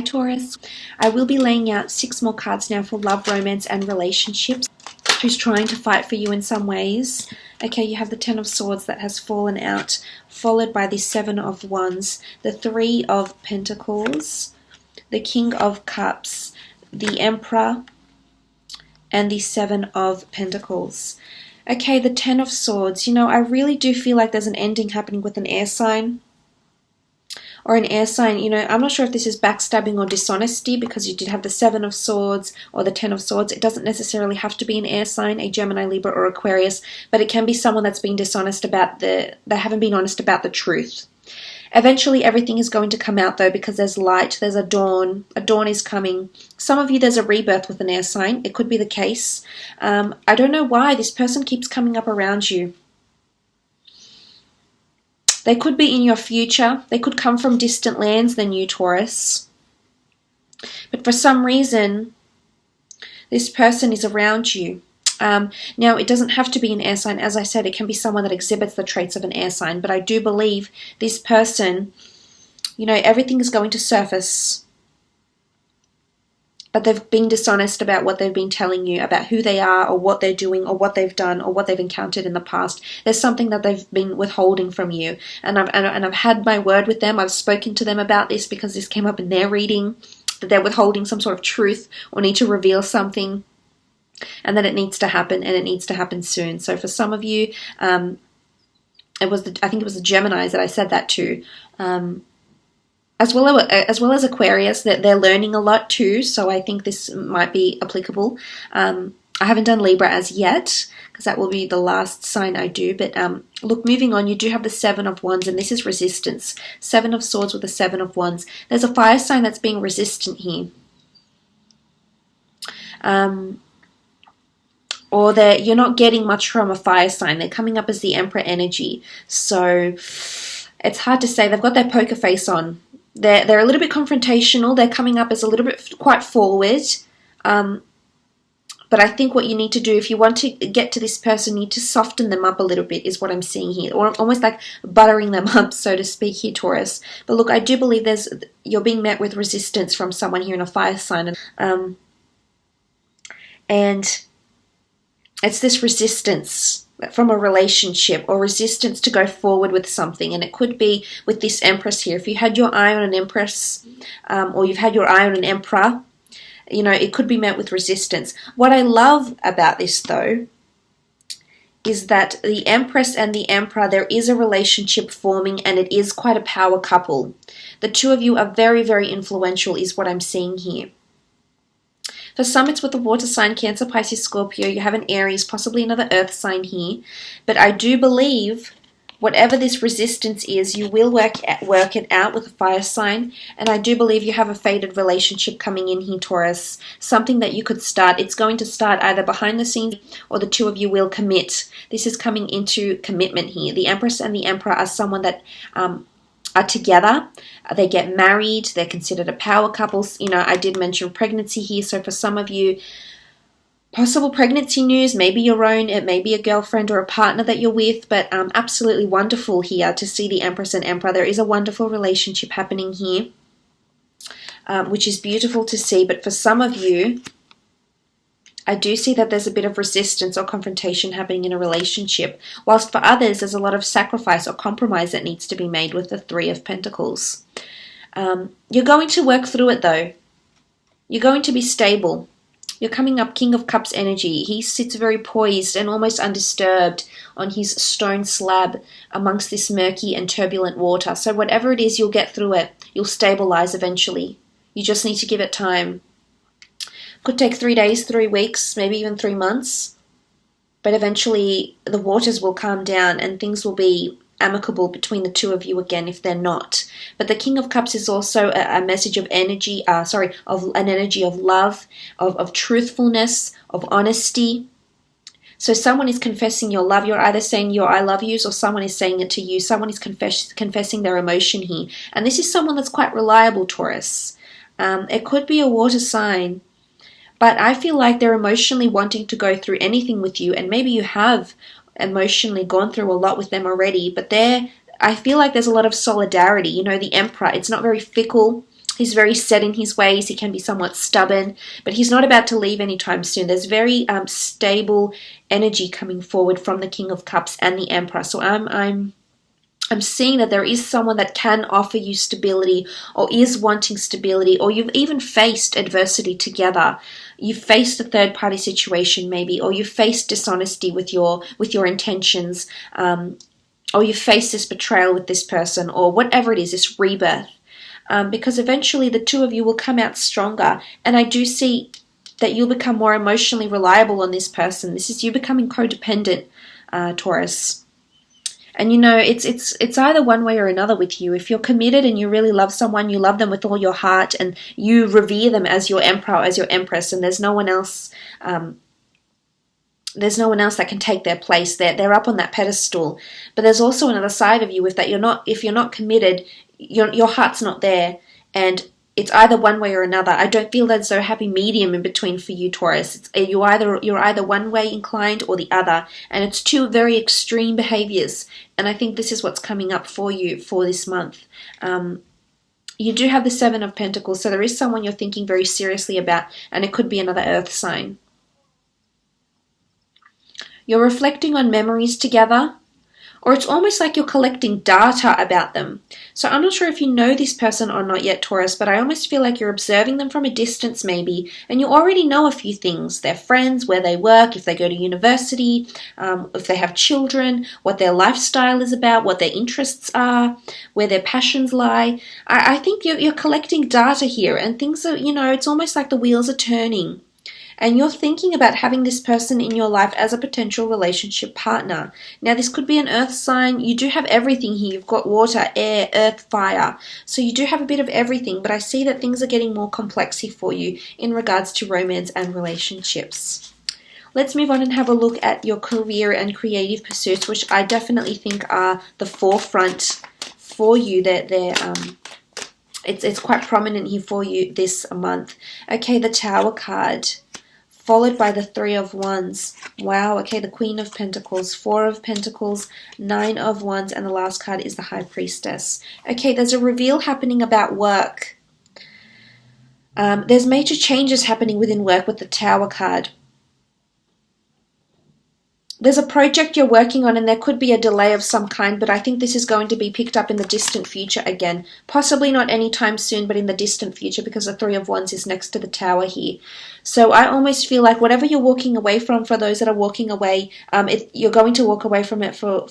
Taurus. I will be laying out 6 more cards now for love, romance, and relationships. Who's trying to fight for you in some ways. Okay, you have the 10 of Swords that has fallen out, followed by the 7 of Wands, the 3 of Pentacles, the King of Cups, the Emperor, and the 7 of Pentacles. Okay, the 10 of Swords. You know, I really do feel like there's an ending happening with an air sign. Or an air sign, you know, I'm not sure if this is backstabbing or dishonesty, because you did have the 7 of Swords or the 10 of Swords. It doesn't necessarily have to be an air sign, a Gemini, Libra, or Aquarius, but it can be someone that's been dishonest about they haven't been honest about the truth. Eventually, everything is going to come out, though, because there's light, there's a dawn is coming. Some of you, there's a rebirth with an air sign. It could be the case. I don't know why this person keeps coming up around you. They could be in your future. They could come from distant lands than you, Taurus. But for some reason, this person is around you. Now, it doesn't have to be an air sign. As I said, it can be someone that exhibits the traits of an air sign. But I do believe this person, you know, everything is going to surface. But they've been dishonest about what they've been telling you, about who they are, or what they're doing, or what they've done, or what they've encountered in the past. There's something that they've been withholding from you. And I've had my word with them. I've spoken to them about this because this came up in their reading, that they're withholding some sort of truth or need to reveal something. And that it needs to happen, and it needs to happen soon. So for some of you, I think it was the Geminis that I said that to. As well as Aquarius, that they're learning a lot too, so I think this might be applicable. I haven't done Libra as yet, because that will be the last sign I do, but look, moving on, you do have the 7 of Wands, and this is resistance. 7 of Swords with the 7 of Wands. There's a fire sign that's being resistant here. Or that you're not getting much from a fire sign. They're coming up as the Emperor energy, so it's hard to say. They've got their poker face on. They're a little bit confrontational. They're coming up as a little bit quite forward. But I think what you need to do, if you want to get to this person, you need to soften them up a little bit, is what I'm seeing here. Or almost like buttering them up, so to speak here, Taurus. But look, I do believe you're being met with resistance from someone here in a fire sign. And it's this resistance from a relationship, or resistance to go forward with something. And it could be with this Empress here. If you had your eye on an Empress, or you've had your eye on an Emperor, you know, it could be met with resistance. What I love about this, though, is that the Empress and the Emperor, there is a relationship forming, and it is quite a power couple. The two of you are very, very influential, is what I'm seeing here. For some, it's with the water sign, Cancer, Pisces, Scorpio. You have an Aries, possibly another earth sign here. But I do believe whatever this resistance is, you will work it out with a fire sign. And I do believe you have a fated relationship coming in here, Taurus. Something that you could start. It's going to start either behind the scenes, or the two of you will commit. This is coming into commitment here. The Empress and the Emperor are someone that are together. They get married. They're considered a power couple. You know, I did mention pregnancy here. So for some of you, possible pregnancy news, maybe your own, it may be a girlfriend or a partner that you're with, but absolutely wonderful here to see the Empress and Emperor. There is a wonderful relationship happening here, which is beautiful to see. But for some of you, I do see that there's a bit of resistance or confrontation happening in a relationship, whilst for others there's a lot of sacrifice or compromise that needs to be made with the 3 of Pentacles. You're going to work through it, though. You're going to be stable. You're coming up King of Cups energy. He sits very poised and almost undisturbed on his stone slab amongst this murky and turbulent water. So whatever it is, you'll get through it. You'll stabilize eventually. You just need to give it time. Could take 3 days, 3 weeks, maybe even 3 months. But eventually the waters will calm down and things will be amicable between the two of you again, if they're not. But the King of Cups is also a message of energy, of an energy of love, of truthfulness, of honesty. So someone is confessing your love. You're either saying your I love yous, or someone is saying it to you. Someone is confessing their emotion here. And this is someone that's quite reliable, Taurus. It could be a water sign. But I feel like they're emotionally wanting to go through anything with you, and maybe you have emotionally gone through a lot with them already, but I feel like there's a lot of solidarity. You know, the Emperor, it's not very fickle. He's very set in his ways. He can be somewhat stubborn, but he's not about to leave anytime soon. There's very stable energy coming forward from the King of Cups and the Emperor. So I'm seeing that there is someone that can offer you stability, or is wanting stability, or you've even faced adversity together. You've faced a third-party situation maybe, or you've faced dishonesty with your intentions, or you've faced this betrayal with this person, or whatever it is, this rebirth. Because eventually the two of you will come out stronger, and I do see that you'll become more emotionally reliable on this person. This is you becoming codependent, Taurus. And it's either one way or another with you. If you're committed and you really love someone, you love them with all your heart, and you revere them as your emperor, as your empress, and there's no one else. There's no one else that can take their place. They're up on that pedestal. But there's also another side of you if you're not committed, your heart's not there, and it's either one way or another. I don't feel there's a happy medium in between for you, Taurus. You're either one way inclined or the other, and it's two very extreme behaviors. And I think this is what's coming up for you for this month. You do have the Seven of Pentacles, so there is someone you're thinking very seriously about, and it could be another earth sign. You're reflecting on memories together, or it's almost like you're collecting data about them. So I'm not sure if you know this person or not yet, Taurus, but I almost feel like you're observing them from a distance maybe, and you already know a few things. Their friends, where they work, if they go to university, if they have children, what their lifestyle is about, what their interests are, where their passions lie. I think you're collecting data here, and things are, it's almost like the wheels are turning. And you're thinking about having this person in your life as a potential relationship partner. Now, this could be an earth sign. You do have everything here. You've got water, air, earth, fire. So you do have a bit of everything, but I see that things are getting more complex here for you in regards to romance and relationships. Let's move on and have a look at your career and creative pursuits, which I definitely think are the forefront for you. It's quite prominent here for you this month. Okay, the Tower card, followed by the Three of Wands. Wow, okay, the Queen of Pentacles, Four of Pentacles, Nine of Wands, and the last card is the High Priestess. Okay, there's a reveal happening about work. There's major changes happening within work with the Tower card. There's a project you're working on, and there could be a delay of some kind, but I think this is going to be picked up in the distant future again. Possibly not anytime soon, but in the distant future, because the Three of Wands is next to the Tower here. So I almost feel like whatever you're walking away from, for those that are walking away, you're going to walk away from it for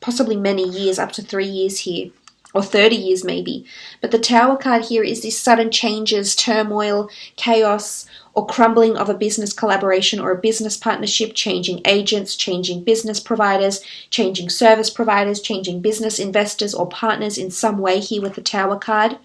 possibly many years, up to 3 years here. Or 30 years maybe. But the Tower card here is these sudden changes, turmoil, chaos, or crumbling of a business collaboration or a business partnership, changing agents, changing business providers, changing service providers, changing business investors or partners in some way here with the Tower card.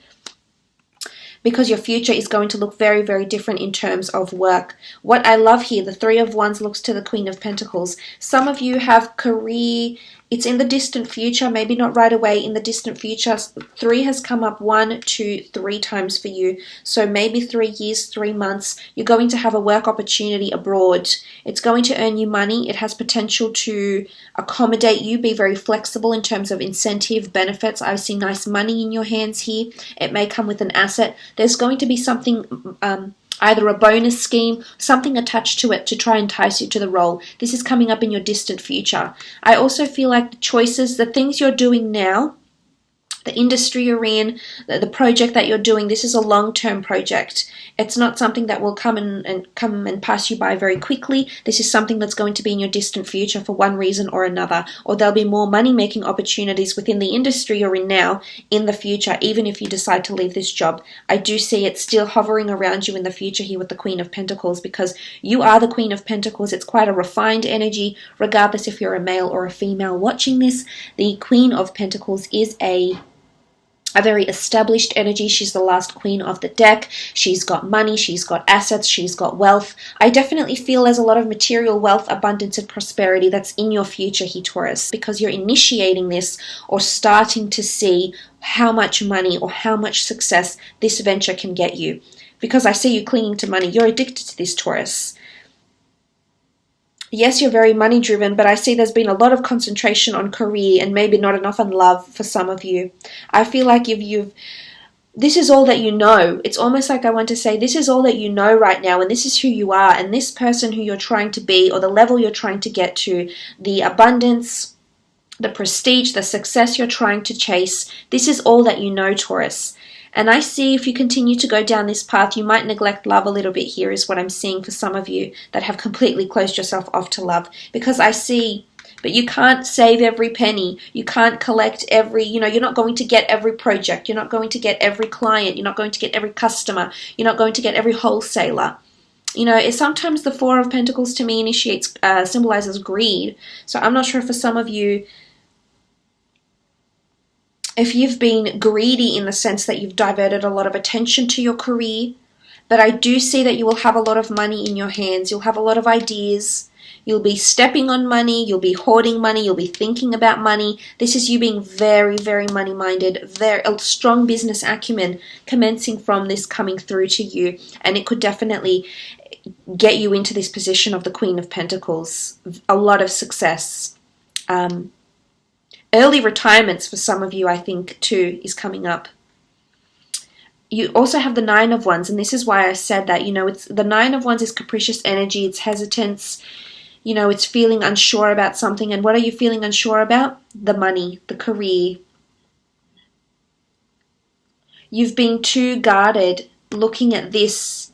Because your future is going to look very, very different in terms of work. What I love here, the Three of Wands looks to the Queen of Pentacles. Some of you have career, it's in the distant future, maybe not right away, in the distant future. 3 has come up 1, 2, 3 times for you. So maybe 3 years, 3 months, you're going to have a work opportunity abroad. It's going to earn you money. It has potential to accommodate you, be very flexible in terms of incentive, benefits. I see nice money in your hands here. It may come with an asset. There's going to be something, either a bonus scheme, something attached to it to try and entice you to the role. This is coming up in your distant future. I also feel like the choices, the things you're doing now, the industry you're in, the project that you're doing, this is a long-term project. It's not something that will come and pass you by very quickly. This is something that's going to be in your distant future for one reason or another. Or there'll be more money-making opportunities within the industry you're in now in the future, even if you decide to leave this job. I do see it still hovering around you in the future here with the Queen of Pentacles, because you are the Queen of Pentacles. It's quite a refined energy, regardless if you're a male or a female watching this. The Queen of Pentacles is a very established energy. She's the last queen of the deck. She's got money, she's got assets, she's got wealth. I definitely feel there's a lot of material wealth, abundance, and prosperity that's in your future here, Taurus, because you're initiating this or starting to see how much money or how much success this venture can get you. Because I see you clinging to money. You're addicted to this, Taurus. Yes, you're very money driven, but I see there's been a lot of concentration on career and maybe not enough on love for some of you. I feel like you've this is all that you know. It's almost like I want to say, this is all that you know right now, and this is who you are, and this person who you're trying to be, or the level you're trying to get to, the abundance, the prestige, the success you're trying to chase, this is all that you know, Taurus. And I see if you continue to go down this path, you might neglect love a little bit here, is what I'm seeing for some of you that have completely closed yourself off to love. Because I see, but you can't save every penny. You can't collect every, you're not going to get every project. You're not going to get every client. You're not going to get every customer. You're not going to get every wholesaler. It's sometimes the Four of Pentacles to me symbolizes greed. So I'm not sure for some of you, if you've been greedy in the sense that you've diverted a lot of attention to your career, but I do see that you will have a lot of money in your hands. You'll have a lot of ideas. You'll be stepping on money. You'll be hoarding money. You'll be thinking about money. This is you being very, very money-minded, very a strong business acumen commencing from this coming through to you. And it could definitely get you into this position of the Queen of Pentacles. A lot of success. Early retirements for some of you, I think, too, is coming up. You also have the Nine of Wands, and this is why I said that, it's the Nine of Wands is capricious energy, it's hesitance, it's feeling unsure about something. And what are you feeling unsure about? The money, the career. You've been too guarded looking at this.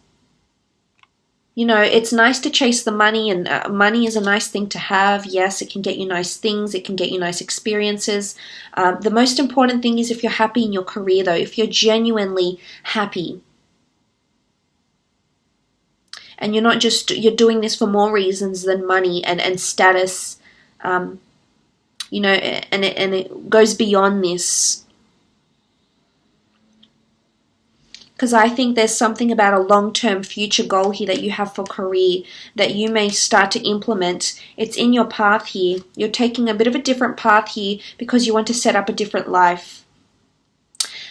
It's nice to chase the money, and money is a nice thing to have. Yes, it can get you nice things. It can get you nice experiences. The most important thing is if you're happy in your career, though, if you're genuinely happy. And you're doing this for more reasons than money and status, and it goes beyond this. Because I think there's something about a long-term future goal here that you have for career that you may start to implement. It's in your path here. You're taking a bit of a different path here because you want to set up a different life.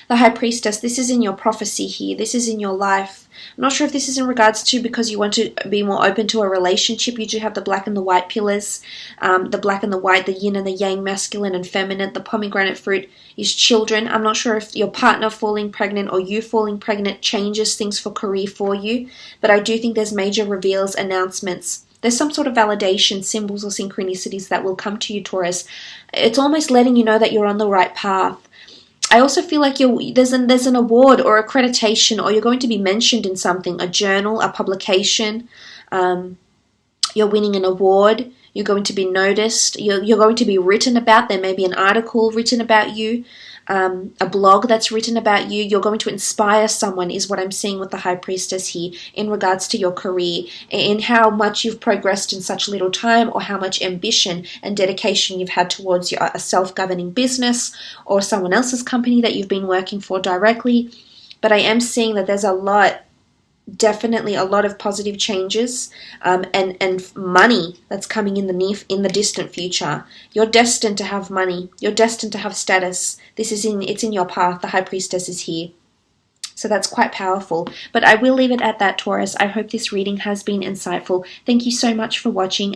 The High Priestess, this is in your prophecy here. This is in your life. I'm not sure if this is in regards to because you want to be more open to a relationship. You do have the black and the white pillars. The black and the white, the yin and the yang, masculine and feminine. The pomegranate fruit is children. I'm not sure if your partner falling pregnant or you falling pregnant changes things for career for you. But I do think there's major reveals, announcements. There's some sort of validation, symbols or synchronicities that will come to you, Taurus. It's almost letting you know that you're on the right path. I also feel like there's an award or accreditation, or you're going to be mentioned in something, a journal, a publication. You're winning an award. You're going to be noticed. You're going to be written about. There may be an article written about you, a blog that's written about you. You're going to inspire someone is what I'm seeing with the High Priestess here in regards to your career, in how much you've progressed in such little time, or how much ambition and dedication you've had towards a self-governing business or someone else's company that you've been working for directly. But I am seeing that there's definitely a lot of positive changes, and money that's coming in the distant future. You're destined to have money. You're destined to have status. It's in your path. The High Priestess is here. So that's quite powerful. But I will leave it at that, Taurus. I hope this reading has been insightful. Thank you so much for watching.